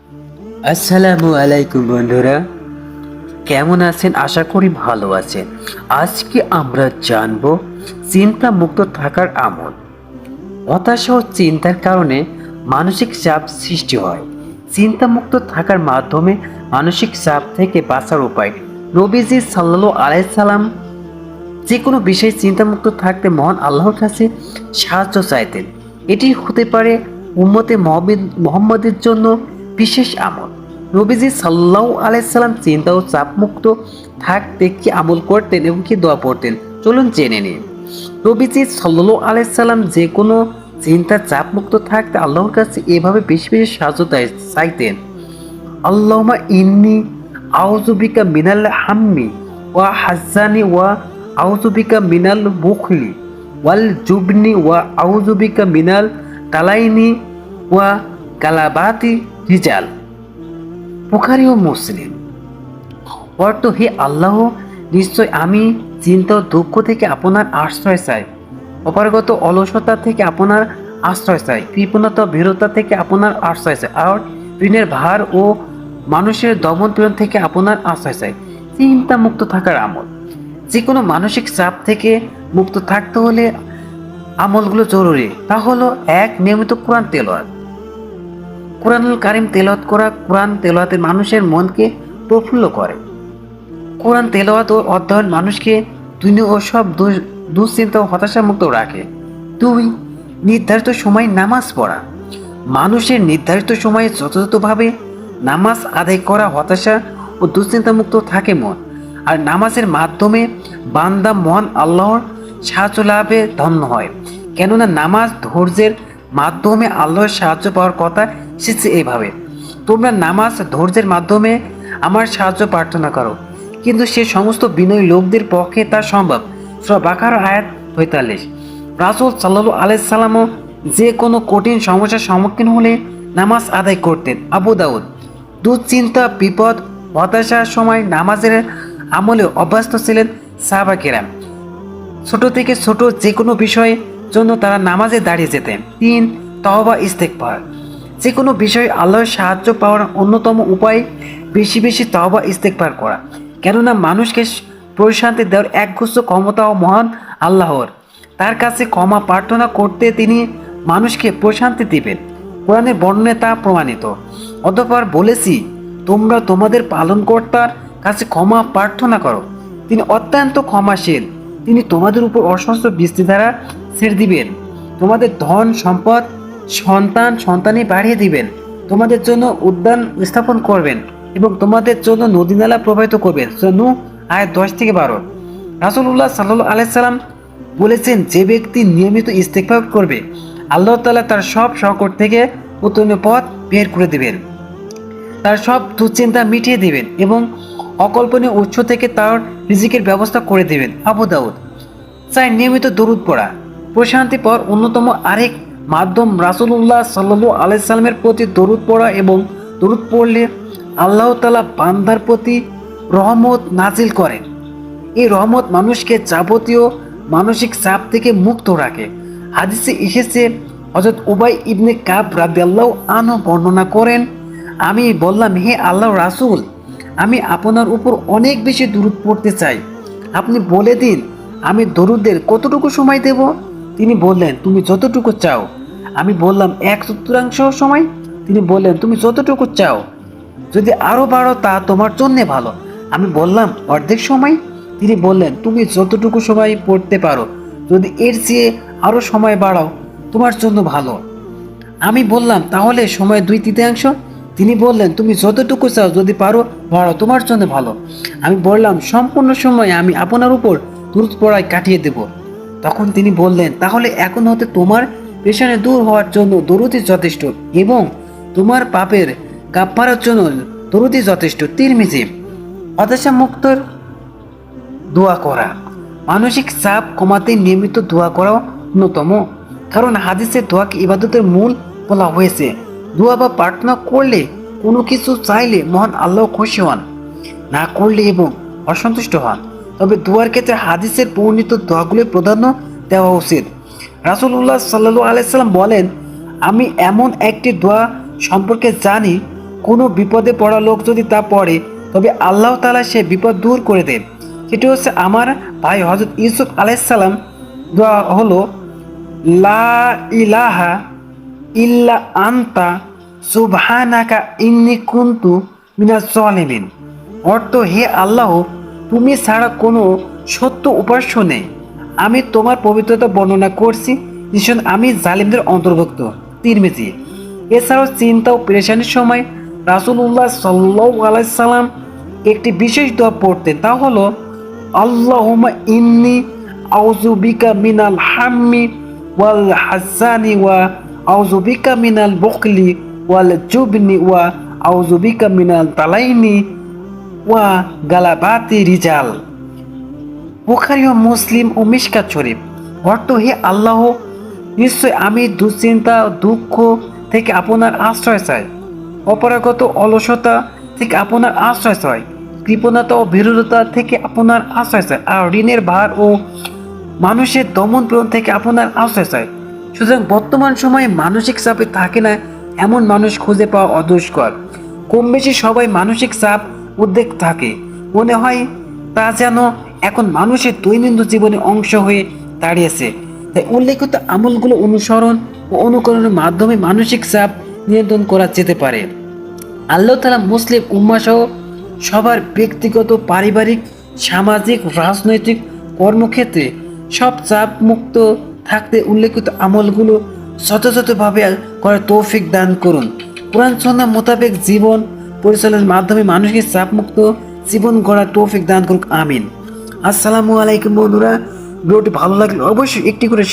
আসসালামু আলাইকুম বন্ধুরা, কেমন আছেন? আশা করি ভালো আছেন। আজকে আমরা জানব চিন্তা মুক্ত থাকার আমল। হতাশা ও চিন্তার কারণে মানসিক চাপ সৃষ্টি হয়। চিন্তা মুক্ত থাকার মাধ্যমে মানসিক চাপ থেকে বাঁচার উপায়। নবীজি সাল্লাল্লাহু আলাইহি সাল্লাম যে কোনো বিষয়ে চিন্তামুক্ত থাকতে মহান আল্লাহর কাছে সাহায্য চাইতেন। এটি হতে পারে উম্মতে মোহাম্মদের জন্য বিশেষ আমল। নবীজি সাল্লাল্লাহু আলাইহি সাল্লাম চিন্তা ও চাপমুক্ত থাকতে কি আমল করতেন এবং কি দোয়া পড়তেন, চলুন জেনে নিন। নবীজি সাল্লাল্লাহু আলাইহি সাল্লাম যে কোনো চিন্তা চাপমুক্ত থাকতে আল্লাহর কাছে এভাবে বেশি বেশি সাহায্য চাইতেন। আল্লাহুম্মা ইন্নী আউযু বিকা মিনাল হাম্মি ওয়া হাজ্জানি ওয়া আউযু বিকা মিনাল বুখলি ওয়াল জুবনি ওয়া আউযু বিকা মিনাল তালাইনি ওয়া গালাবাতি রিজাল। বুখারী ও মুসলিম। অর্থ: হে আল্লাহ, নিশ্চয় আমি চিন্তা ও দুঃখ থেকে আপনার আশ্রয় চাই, অপারগত অলসতা থেকে আপনার আশ্রয় চাই, কৃপণতা ভীরতা থেকে আপনার আশ্রয় চাই, আর ঋণের ভার ও মানুষের দমন পীড়ন থেকে আপনার আশ্রয় চাই। চিন্তা মুক্ত থাকার আমল। যে কোনো মানসিক চাপ থেকে মুক্ত থাকতে হলে আমলগুলো জরুরি। তা হলো: 1. নিয়মিত কোরআন তেলাওয়াত। কোরআনুল কারীম তেলাওয়াত করা। কোরআন তেলাওয়াতের মানুষের মনকে প্রফুল্ল করে। কোরআন তেলাওয়াত ও অধ্যয়ন মানুষকে দুনিয়া ও সব দুশ্চিন্তা ও হতাশা মুক্ত রাখে। 2. নির্ধারিত সময় নামাজ পড়া। মানুষের নির্ধারিত সময়ে যথাযথভাবে নামাজ আদায় করা হতাশা ও দুশ্চিন্তা মুক্ত থাকে মন। আর নামাজের মাধ্যমে বান্দা মহান আল্লাহর সাহায্য লাভে ধন্য হয়। কেননা নামাজ ধৈর্যের মাধ্যমে আল্লাহর সাহায্য পাওয়ার কথা এসেছে এইভাবে: তোমরা নামাজ ধৈর্যের মাধ্যমে আমার সাহায্য প্রার্থনা করো, কিন্তু সে সমস্ত বিনয়ী লোকদের পক্ষে তা সম্ভব। সূরা বাকারা আয়াত 45। রাসূল সাল্লাল্লাহু আলাইহি সাল্লামও যে কোনো কঠিন সমস্যার সম্মুখীন হলে নামাজ আদায় করতেন। আবু দাউদ। দুশ্চিন্তা, বিপদ, হতাশার সময় নামাজের আমলে অভ্যস্ত ছিলেন সাহাবা কেরাম। ছোট থেকে ছোট যে কোনো বিষয়ের জন্য তারা নামাজে দাঁড়িয়ে যেতেন। 3. তওবা ইস্তেগফার। যে কোনো বিষয়ে আল্লাহর সাহায্য পাওয়ার অন্যতম উপায় বেশি বেশি তওবা ইস্তেগফার করা। কেননা মানুষকে প্রশান্তি দেওয়ার একগুচ্ছ ক্ষমতা ও মহান আল্লাহর। তার কাছে ক্ষমা প্রার্থনা করতে তিনি মানুষকে প্রশান্তি দিবেন। কোরআনের বর্ণনে তা প্রমাণিত। অতঃপর বলেছি, তোমরা তোমাদের পালনকর্তার কাছে ক্ষমা প্রার্থনা করো, তিনি অত্যন্ত ক্ষমাশীল। তিনি তোমাদের উপর অসহস্র বৃষ্টি দ্বারা ছেড়ে দিবেন, তোমাদের ধন সম্পদ সন্তান সন্তানি বাড়িয়ে দিবেন, তোমাদের জন্য উদ্যান স্থাপন করবেন এবং তোমাদের জন্য নদী নালা প্রবাহিত করবেন। সূরা নূহ আয়াত 10-12। রাসূলুল্লাহ সাল্লাল্লাহু আলাইহি সাল্লাম বলেছেন, যে ব্যক্তি নিয়মিত ইস্তেগফার করবে, আল্লাহ তাআলা তার সব সংকট থেকে উত্তরণের পথ বের করে দিবেন, তার সব দুশ্চিন্তা মিটিয়ে দিবেন এবং অকল্পনীয় উৎস থেকে তার রিজিকের ব্যবস্থা করে দিবেন। আবু দাউদ। 4. নিয়মিত দরুদ পড়া। প্রশান্তি পাওয়ার অন্যতম আরেক মাধ্যম রাসূলুল্লাহ সাল্লাল্লাহু আলাইহি সাল্লামের প্রতি দরুদ পড়া, এবং দরুদ পড়লে আল্লাহ তাআলা বান্দার প্রতি রহমত নাজিল করেন। এই রহমত মানুষকে যাবতীয় মানসিক চাপ থেকে মুক্ত রাখে। হাদিসে এসেছে, হযরত উবাই ইবনে কাব রাদিয়াল্লাহু আনহু বর্ণনা করেন, আমি বললাম, হে আল্লাহর রাসূল, আমি আপনার উপর অনেক বেশি দরুদ পড়তে চাই, আপনি বলে দিন আমি দরুদের কতটুকু সময় দেব? তিনি বললেন, তুমি যতটুকু চাও। আমি বললাম, 1/4 সময়? তিনি বললেন, তুমি যতটুকু চাও, যদি আরো বাড়ো তা তোমার জন্য ভালো। আমি বললাম, অর্ধেক সময়? তিনি বললেন, তুমি যতটুকু সময় পড়তে পারো, যদি এর চেয়ে আরো সময় বাড়াও তোমার জন্য ভালো। আমি বললাম, তাহলে সময় 2/3? তিনি বললেন, তুমি যতটুকু চাও, যদি পারো বাড়াও তোমার জন্য ভালো। আমি বললাম, সম্পূর্ণ সময় আমি আপনার উপর দরুদ পড়ায় কাটিয়ে দেব। তখন তিনি বললেন, তাহলে এখন হতে তোমার পেশানে দূর হওয়ার জন্য দরুদই যথেষ্ট, এবং তোমার পাপের কাফফারার জন্য দরুদই যথেষ্ট। তিরমিজি। হতাশা মুক্তর দোয়া করা। মানসিক চাপ কমাতে নিয়মিত দোয়া করা অন্যতম, কারণ হাদিসে দোয়াকে ইবাদতের মূল বলা হয়েছে। দোয়া বা প্রার্থনা করলে, কোনো কিছু চাইলে মহান আল্লাহ খুশি হন, না করলে এবং অসন্তুষ্ট হন। তবে দোয়ার ক্ষেত্রে হাদিসের বর্ণিত দোয়াগুলোর প্রাধান্য দেওয়া উচিত। রাসূলুল্লাহ সাল্লাল্লাহু আলাইহি সাল্লাম বলেন, আমি এমন একটি দোয়া সম্পর্কে জানি কোনো বিপদে পড়া লোক যদি তা পড়ে তবে আল্লাহ তাআলা সে বিপদ দূর করে দেন। সেটি হচ্ছে আমার ভাই হযরত ইউসুফ আলাইহিস সালাম দোয়া হলো, লা ইলাহা ইল্লা আনতা সুবহানাকা ইন্নী কুনতু মিনাজ জালিমিন। অর্থ, হে আল্লাহ, তুমি ছাড়া কোনো সত্য উপাস্য নেই, আমি তোমার পবিত্রতা বর্ণনা করছি, নিশ্চয় আমি জালিমদের অন্তর্ভুক্ত। তিরমিজি। এছাড়াও চিন্তা ও পেরেশানির সময় রাসূলুল্লাহ সাল্লাল্লাহু আলাইহি সাল্লাম একটি বিশেষ দোয়া পড়তেন, তা হলো, আল্লাহুম্মা ইন্নী আউযু বিকা মিনাল হাম্মি ওয়াল হাসানি ওয়া আউযু বিকা মিনাল বুখলি ওয়াল জুবনি ওয়া আউযু বিকা মিনাল তালাইনি ওয়া গালাবাতি রিজাল। বুখারী ও মুসলিম ও মিশকাত শরীফ। অর্থ, হে আল্লাহ, নিশ্চয় আমি দুশ্চিন্তা দুঃখ থেকে আপনার আশ্রয় চাই, অপরাগত অলসতা থেকে আপনার আশ্রয় চাই, কৃপণতা ও ভীরুতা থেকে আপনার আশ্রয় চাই, আর ঋণের ভার ও মানুষের দমন পীড়ন থেকে আপনার আশ্রয় চাই। সুতরাং বর্তমান সময়ে মানসিক চাপে থাকে না এমন মানুষ খুঁজে পাওয়া অদুষ্কর। কম বেশি সবাই মানসিক চাপ উদ্বেগ থাকে, মনে হয় তা যেন এখন মানুষের দৈনন্দিন জীবনের অংশ হয়ে দাঁড়িয়েছে। তাই উল্লেখিত আমলগুলো অনুসরণ ও অনুকরণের মাধ্যমে মানসিক চাপ নিয়ন্ত্রণ করা যেতে পারে। আল্লাহ তাআলা মুসলিম উম্মাহ সহ সবার ব্যক্তিগত, পারিবারিক, সামাজিক, রাজনৈতিক কর্মক্ষেত্রে সব চাপ মুক্ত থাকতে উল্লেখিত আমলগুলো যথাযথভাবে করার তৌফিক দান করুন। কোরআন সুন্নাহ মোতাবেক জীবন পরিচালনার মাধ্যমে মানুষকে চাপমুক্ত জীবন গড়ার তৌফিক দান করুক, আমিন। আসসালামু আলাইকুম বন্ধুরা, ভিডিওটি ভালো লাগলে অবশ্যই একটি করে